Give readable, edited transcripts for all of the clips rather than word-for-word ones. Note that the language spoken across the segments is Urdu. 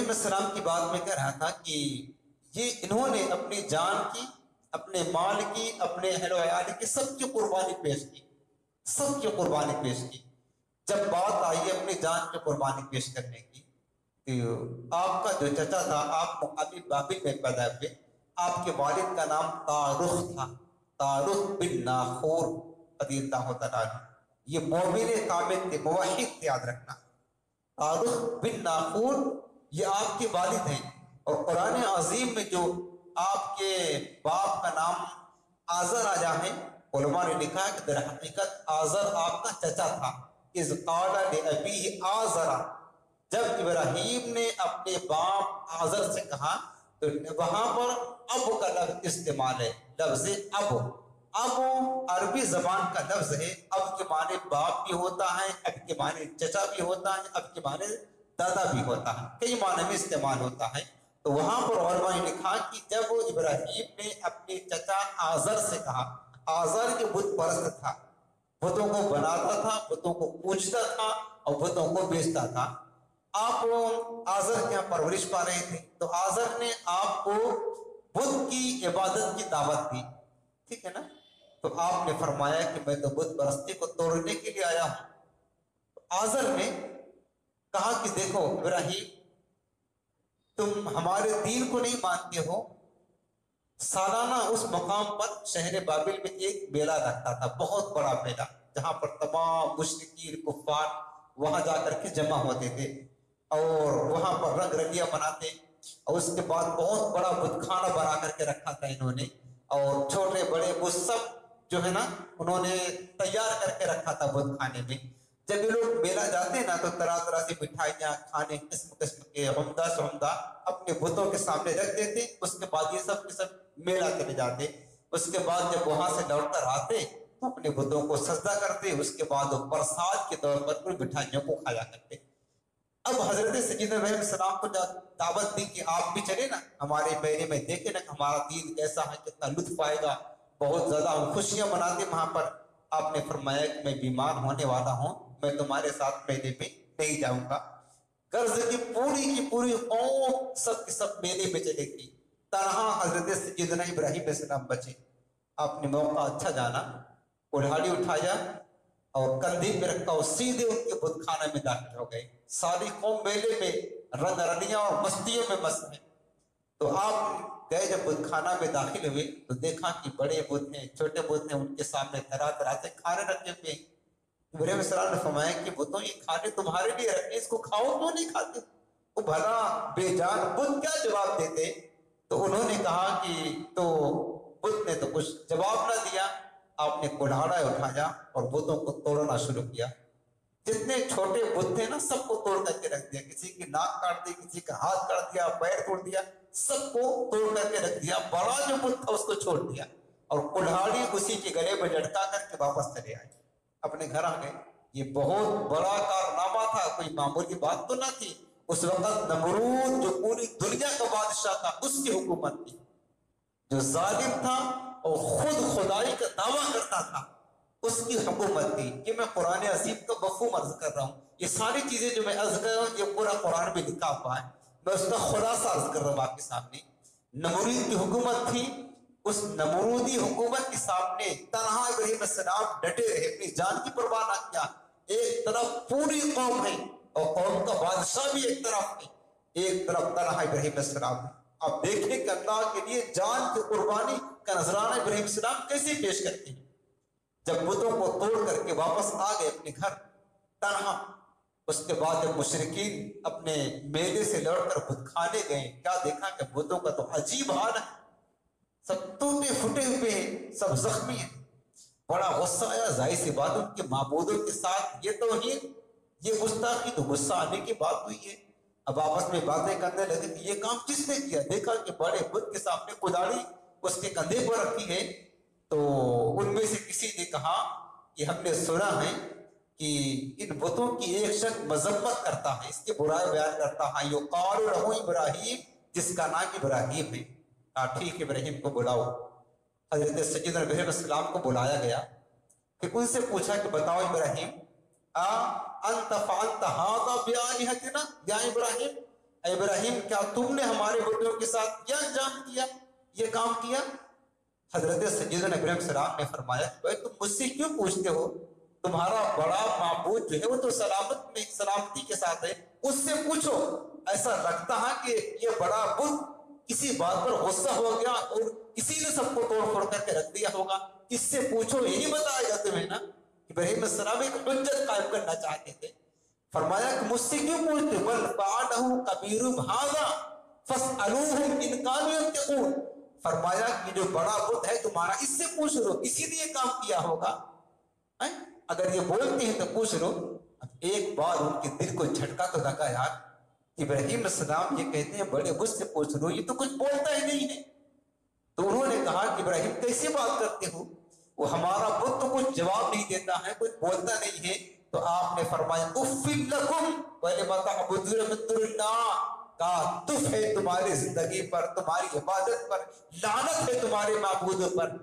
ابراہیم علیہ السلام کی بات میں کہہ رہا تھا کہ یہ انہوں نے اپنی جان کی، اپنے مال کی، اپنے اہل و عیال کی، سب کی قربانی پیش کی، سب کی قربانی پیش کی۔ جب بات آئی اپنی جان کی قربانی پیش کرنے کی، تو آپ کا جو چچا تھا، آپ ابھی بابل میں پیدا ہوئے، آپ کے والد کا نام تارخ تھا، تارخ بن ناخور رضی اللہ تعالیٰ عنہ۔ یہ مومن کامل تھے، موحد تھے، یاد رکھنا۔ تارخ بن ناخور یہ آپ کے والد ہیں، اور قرآن عظیم میں جو آپ کے باپ کا نام آزر آیا ہے، علماء نے لکھا ہے کہ در حقیقت آزر آپ کا چچا تھا۔ اذ قال لأبیہ آزر، جب ابراہیم نے اپنے باپ آزر سے کہا تو وہاں پر اب کا لفظ استعمال ہے، لفظ اب۔ اب عربی زبان کا لفظ ہے، اب کے معنی باپ بھی ہوتا ہے، اب کے معنی چچا بھی ہوتا ہے، اب کے معنی دادا بھی ہوتا ہے، کئی معنی میں استعمال ہوتا ہے۔ تو وہاں پر علماء نے لکھا کہ جب ابراہیم نے اپنے چچا آزر سے کہا، آزر کے بت پرست تھا، بتوں کو بناتا تھا، بتوں کو پوجتا تھا اور بتوں کو بیچتا تھا۔ آپ آزر کے یہاں پرورش پا رہے تھے، تو آزر نے آپ کو بت کی عبادت کی دعوت دی، ٹھیک ہے نا؟ تو آپ نے فرمایا کہ میں تو بت پرستی کو توڑنے کے لیے آیا ہوں۔ آزر نے کہا کہ دیکھو ابراہیم، تم ہمارے دین کو نہیں مانتے ہو، سالانہ اس مقام پر شہر بابل میں ایک میلہ لگتا تھا، بہت بڑا میلہ، جہاں پر تمام مشرکین کفار وہاں جا کر کے جمع ہوتے تھے اور وہاں پر رنگ رلیاں بناتے، اور اس کے بعد بہت بڑا بت خانہ بنا کر کے رکھا تھا انہوں نے، اور چھوٹے بڑے وہ سب جو ہے نا انہوں نے تیار کر کے رکھا تھا بت خانے میں۔ جب یہ لوگ میلہ جاتے نا تو طرح طرح سے مٹھائیاں، کھانے قسم قسم کے عمدہ سے عمدہ اپنے بتوں کے سامنے رکھ دیتے، اس کے بعد یہ سب کے سب میلہ چلے جاتے۔ اس کے بعد جب وہاں سے لوٹ کر آتے تو اپنے بتوں کو سجدہ کرتے، اس کے بعد وہ پرساد کے طور پر ان مٹھائیوں کو کھایا کرتے۔ اب حضرت سیدنا علیہ السلام کو دعوت دی کہ آپ بھی چلے نا ہمارے میلے میں، دیکھیں نا ہمارا دین کیسا ہے، کتنا لطف آئے گا، بہت زیادہ ہم خوشیاں مناتے وہاں پر۔ آپ نے فرمایا کہ میں بیمار ہونے والا ہوں، میں تمہارے ساتھ میلے میں نہیں جاؤں گا۔ غرض کی پوری قوم سب کے سب میلے میں چلے گئی، تنہا حضرت سیدنا ابراہیم علیہ السلام بچے۔ آپ نے موقع اچھا جانا، کلہاڑی اٹھایا اور کندھے پہ رکھا اور سیدھے ان کے بت خانہ میں داخل ہو گئے۔ ساری قوم میلے میں رنگ رلیاں اور مستیوں میں مست ہے۔ تو آپ گئے جب بت خانہ میں داخل ہوئے تو دیکھا کہ بڑے بت ہیں، چھوٹے بت ہیں، ان کے سامنے طرح طرح سے کھانے رکھے ہوئے ہیں۔ ابراہیم السلام نے فرمایا کہ بتوں یہ کھانے تمہارے لیے رکھے، اس کو کھاؤ کیوں نہیں کھاتے؟ وہ بھلا بے جان بت کیا جواب دیتے؟ تو انہوں نے کہا کہ تو بت نے تو کچھ جواب نہ دیا۔ آپ نے کلہاڑا اٹھایا اور بتوں کو توڑنا شروع کیا۔ جتنے چھوٹے بت تھے نا سب کو توڑ کر کے رکھ دیا، کسی کی ناک کاٹ دی، کسی کا ہاتھ کاٹ دیا، پیر توڑ دیا، سب کو توڑ کر کے رکھ دیا۔ بڑا جو بت تھا اس کو چھوڑ دیا اور کلہاڑی اسی کے گلے میں لٹکا کر کے واپس چلے آئے، اپنے گھر آ گئے۔ یہ بہت بڑا کارنامہ تھا، کوئی معمولی بات تو نہ تھی۔ اس وقت نمرود جو پوری دنیا کا بادشاہ تھا، اس کی حکومت تھی، جو ظالم تھا اور خود خدائی کا دعویٰ کرتا تھا، اس کی حکومت تھی۔ یہ میں قرآن عظیم کا مفہوم عرض کر رہا ہوں، یہ ساری چیزیں جو میں عرض کر رہا ہوں یہ پورا قرآن میں لکھا ہوا ہے، میں اس کا خلاصہ عرض کر رہا ہوں آپ کے سامنے۔ نمرود کی حکومت تھی، اس نمرودی حکومت کے سامنے تنہا ابراہیم السلام ڈٹے رہے، اپنی جان کی پرواہ نہ کیا۔ ایک طرف پوری قوم ہے اور قوم کا بادشاہ بھی ایک طرف ہے، ایک طرف تنہا ابراہیم السلام ہے۔ آپ دیکھیں کہ اللہ کے لیے جان کی قربانی کا نذرانہ ابراہیم السلام کیسے پیش کرتے ہیں۔ جب بتوں کو توڑ کر کے واپس آ گئے اپنے گھر تنہا، اس کے بعد جب مشرکین اپنے میلے سے لوٹ کر بت کھانے گئے، کیا دیکھا کہ بتوں کا تو عجیب حال ہے، سب ٹوٹے پھٹے ہوئے ہیں، سب زخمی ہیں۔ بڑا غصہ آیا، ظاہر سی بات ان کے معبودوں کے ساتھ یہ توہین، یہ گستاخی، تو غصہ آنے کی بات ہوئی ہے۔ اب آپس میں باتیں کرنے لگے کہ یہ کام کس نے کیا؟ دیکھا کہ بڑے بت کے سامنے کداڑی اس کے کندھے پر رکھی ہے، تو ان میں سے کسی نے کہا کہ ہم نے سنا ہے کہ ان بتوں کی ایک شخص مذمت کرتا ہے، اس کی برائی بیان کرتا ہے، یقال لہ ابراہیم، جس کا نام ابراہیم ہے۔ ٹھیک ابراہیم کو بلاؤ۔ حضرت سیدنا ابراہیم السلام کو بلایا گیا، پھر ان سے پوچھا کہ بتاؤ ابراہیم، انت فعلت ھذا بآلہتنا یا ابراہیم، اے ابراہیم کیا تم نے ہمارے بتوں کے ساتھ یہ انجام کیا، یہ کام کیا؟ حضرت سیدنا ابراہیم السلام نے فرمایا بھائی تم مجھ سے کیوں پوچھتے ہو؟ تمہارا بڑا معبود جو ہے وہ تو سلامتی کے ساتھ ہے، اس سے پوچھو۔ ایسا لگتا ہے کہ یہ بڑا بت کسی بات پر غصہ ہو گیا اور کسی نے سب کو توڑ پھوڑ کر کے رکھ دیا ہوگا، اس سے پوچھو یہی بتائے گا تمہیں نا۔ ابراہیم السلام ایک حجت قائم کرنا چاہتے تھے۔ فرمایا کہ مجھ سے کیوں پوچھتے؟ بل فعلہ کبیرہم ھذا فاسألوہم ان کانوا ینطقون۔ فرمایا کہ جو بڑا بت ہے تمہارا اس سے پوچھ لو، اسی نے یہ کام کیا ہوگا، اگر یہ بولتے ہیں تو پوچھ لو۔ اب ایک بار ان کے دل کو جھٹکا تو لگا یار، ابراہیم السلام یہ کہتے ہیں بڑے مجھ سے پوچھ لو، یہ تو کچھ بولتا ہی نہیں ہے۔ تو انہوں نے کہا کہ ابراہیم کیسی بات کرتے ہو، وہ ہمارا بت تو کچھ جواب نہیں دیتا ہے، کچھ بولتا نہیں ہے۔ تو آپ نے فرمایا اف لکم ولم تعبدون من دون اللہ، کہا تف ہے تمہاری زندگی پر، تمہاری عبادت پر، لعنت ہے تمہارے معبودوں پر،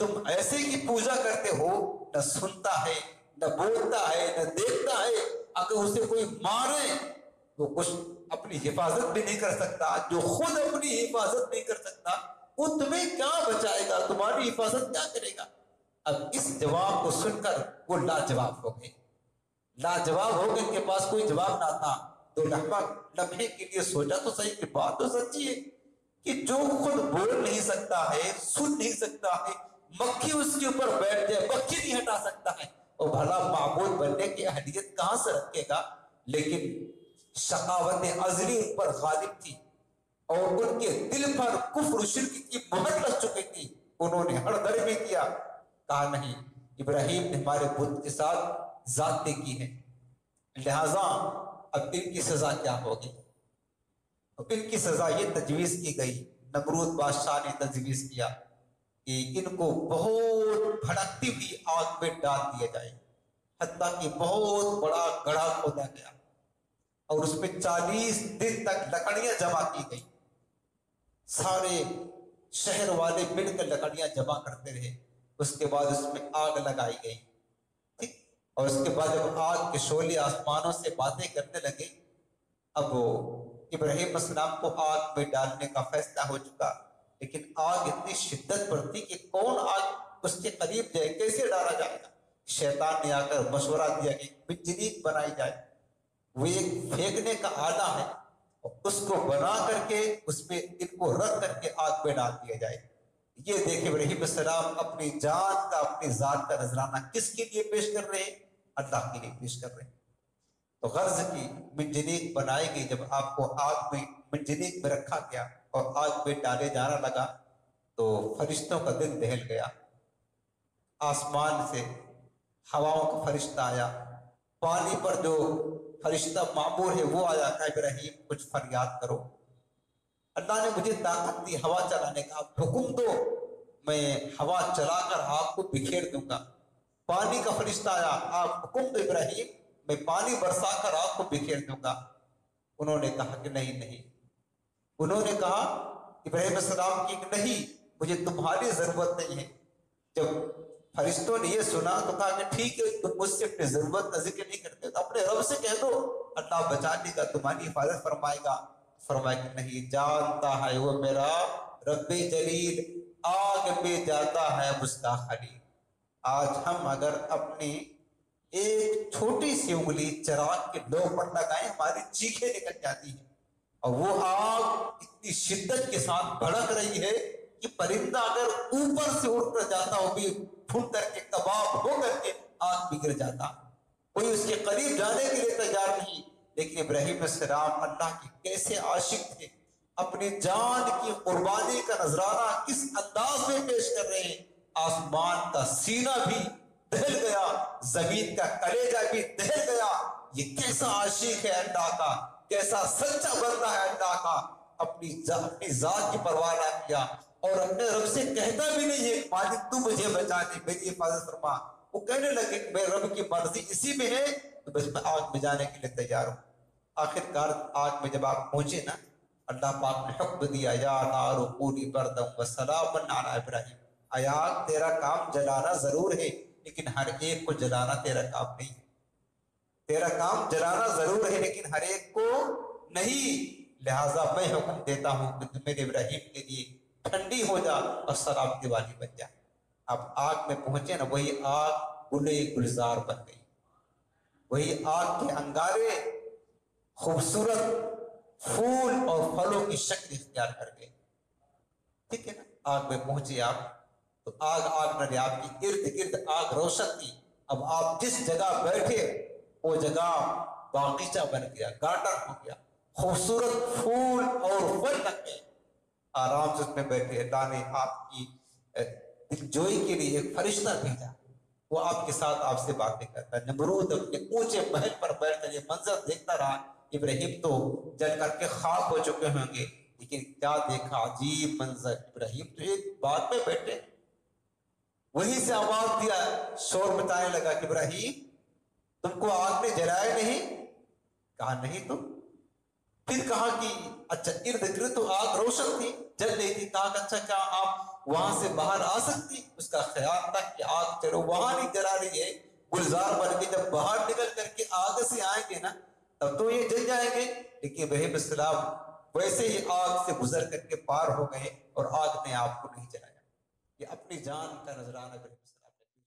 تم ایسے کی پوجا کرتے ہو، نہ سنتا ہے نہ بولتا ہے نہ دیکھتا ہے، اگر اسے کوئی مارے وہ کچھ اپنی حفاظت بھی نہیں کر سکتا، جو خود اپنی حفاظت نہیں کر سکتا وہ تمہیں کیا بچائے گا، تمہاری حفاظت کیا کرے گا؟ اب اس جواب کو سن کر وہ لاجواب ہو گئے، لاجواب ہو گئے، ان کے پاس کوئی جواب نہ تھا۔ تو لمحے کے لیے سوچا تو صحیح کہ بات تو سچی ہے کہ جو خود بول نہیں سکتا ہے، سن نہیں سکتا ہے، مکھی اس کے اوپر بیٹھ جائے مکھی نہیں ہٹا سکتا ہے، اور بھلا معبود بننے کی اہلیت کہاں سے رکھے گا؟ لیکن شقاوت ازلی ان پر غالب تھی اور ان کے دل پر کفر و شرک کی مہر لگ چکی تھی۔ انہوں نے ہڑ دھڑ بھی کیا، کہا نہیں ابراہیم نے ہمارے بت کے ساتھ زیادتی کی ہے، لہذا اب ان کی سزا کیا ہوگی؟ اب ان کی سزا یہ تجویز کی گئی، نمرود بادشاہ نے تجویز کیا کہ ان کو بہت بھڑکتی ہوئی آگ میں ڈال دیا جائے، حتیٰ کہ بہت بڑا گڑھا کھودا گیا اور اس میں 40 دن تک لکڑیاں جمع کی گئی، سارے شہر والے مل کر لکڑیاں جمع کرتے رہے، اس کے بعد اس میں آگ لگائی گئی، ٹھیک، اور اس کے بعد جب آگ کے شعلے آسمانوں سے باتیں کرنے لگے، اب ابراہیم السلام کو آگ میں ڈالنے کا فیصلہ ہو چکا، لیکن آگ اتنی شدت پر تھی کہ کون آگ اس کے قریب جائے، کیسے ڈالا جائے گا؟ شیطان نے آ کر مشورہ دیا کہ منجنیق بنائی جائے، وہ ایک پھینکنے کا آلہ ہے، اس کو بنا کر کے اس میں ان کو رکھ کر کے آگ میں ڈال دیا جائے۔ یہ دیکھیں ابراہیم السلام اپنی جان کا، اپنی ذات کا نذرانہ کس کے لیے پیش کر رہے ہیں؟ اللہ کے لیے پیش کر رہے ہیں۔ تو غرض کی منجنیق بنائی گئی، جب آپ کو آگ میں منجنیق میں رکھا گیا اور آگ میں ڈالے جانا لگا تو فرشتوں کا دل دہل گیا، آسمان سے ہواؤں کا فرشتہ آیا، پانی پر جو فرشتہ معمور ہے وہ آیا، کہا ابراہیم کچھ فریاد کرو، اللہ نے مجھے طاقت دی ہوا چلانے کا، آپ حکم دو میں ہوا چلا کر آپ کو بکھیر دوں گا۔ پانی کا فرشتہ آیا، آپ حکم دو ابراہیم میں پانی برسا کر آپ کو بکھیر دوں گا۔ انہوں نے کہا کہ نہیں، انہوں نے کہا ابراہیم السلام کی کہ نہیں، مجھے تمہاری ضرورت نہیں ہے۔ جب فرشتوں نے یہ سنا تو کہا کہ ٹھیک ہے، تم مجھ سے اپنی ضرورت کا ذکر نہیں کرتے تو اپنے رب سے کہہ دو، اللہ بچا لے گا، تمہاری حفاظت فرمائے گا۔ فرمایا کہ نہیں، جانتا ہے وہ میرا رب جلیل آگ میں جاتا ہے گستاخ خلیل۔ آج ہم اگر اپنی ایک چھوٹی سی انگلی چراغ کے لو پر لگائیں، ہماری چیخیں نکل جاتی ہیں، اور وہ آگ اتنی شدت کے ساتھ بھڑک رہی ہے کہ پرندہ اگر اوپر سے اڑ کر جاتا ہو بھی پھٹ کر کے کباب ہو کر کے آگ میں گر جاتا، کوئی اس کے قریب جانے کے لیے تیار نہیں۔ لیکن ابراہیم السلام اللہ کے کیسے عاشق تھے، اپنی جان کی قربانی کا نذرانہ کس انداز میں پیش کر رہے ہیں، آسمان کا سینہ بھی دہل گیا، زمین کا کلیجہ بھی دہل گیا۔ یہ کیسا عاشق ہے اللہ کا، کیسا سچا بندہ ہے اللہ کا، اپنی ذات کی پرواہ نہ کیا اور اپنے رب سے کہتا بھی نہیں ہے مالک تو مجھے بچا دے، میری حفاظت فرما۔ وہ کہنے لگے کہ میرے رب کی مرضی اسی میں ہے تو بس میں آگ میں جانے کے لیے تیار ہوں۔ آخر کار آگ میں جب آپ پہنچے نا، اللہ پاک نے حکم دیا یا نار کونی بردم وسلاما علی ابراہیم، اے آگ تیرا کام جلانا ضرور ہے لیکن ہر ایک کو جلانا تیرا کام نہیں ہے، تیرا کام جلانا ضرور ہے لیکن ہر ایک کو نہیں، لہٰذا میں حکم دیتا ہوں کہ تم میرے ابراہیم کے لیے ٹھنڈی ہو جا اور سلامتی والی بن جا۔ اب آگ میں پہنچے نا، وہی آگ گلے گلزار بن گئی، وہی آگ کے انگارے خوبصورت پھول اور پھلوں کی شکل اختیار کر گئے۔ ٹھیک ہے نا، آگ میں پہنچے آپ تو آگ نہ رہی، آپ کی ارد گرد آگ روشن تھی۔ اب آپ جس جگہ بیٹھے وہ جگہ باغیچہ بن گیا، گارڈن ہو گیا، خوبصورت پھول اور پھل لگ گئے۔ آرام سے اس میں بیٹھے، اللہ نے آپ کی دلجوئی کے لیے ایک فرشتہ بھیجا، وہ آپ کے ساتھ آپ سے باتیں کرتا ہے۔ نمرود اپنے اونچے محل پر بیٹھ کر یہ منظر دیکھتا رہا۔ ابراہیم تو جل کر کے خاک ہو چکے ہوں گے، لیکن کیا دیکھا عجیب منظر، ابراہیم تو ایک باغ میں بیٹھے۔ وہیں سے آواز دیا، شور مچانے لگا کہ ابراہیم تم کو آگ نے جلایا نہیں؟ کہا نہیں تو۔ پھر کہا کہ اچھا ارد گرد تو آگ روشن تھی، جل رہی تھی، کہا کہ اچھا کیا آپ وہاں سے باہر آ سکتی؟ اس کا خیال تھا کہ آگ چلو وہاں نہیں جلا رہی ہے، گلزار بن کے جب باہر نکل کر کے آگ سے آئیں گے نا تب تو یہ جل جائیں گے۔ لیکن ابراہیم السلام ویسے ہی آگ سے گزر کر کے پار ہو گئے اور آگ نے آپ کو نہیں جلایا۔ یہ اپنی جان کا نذرانہ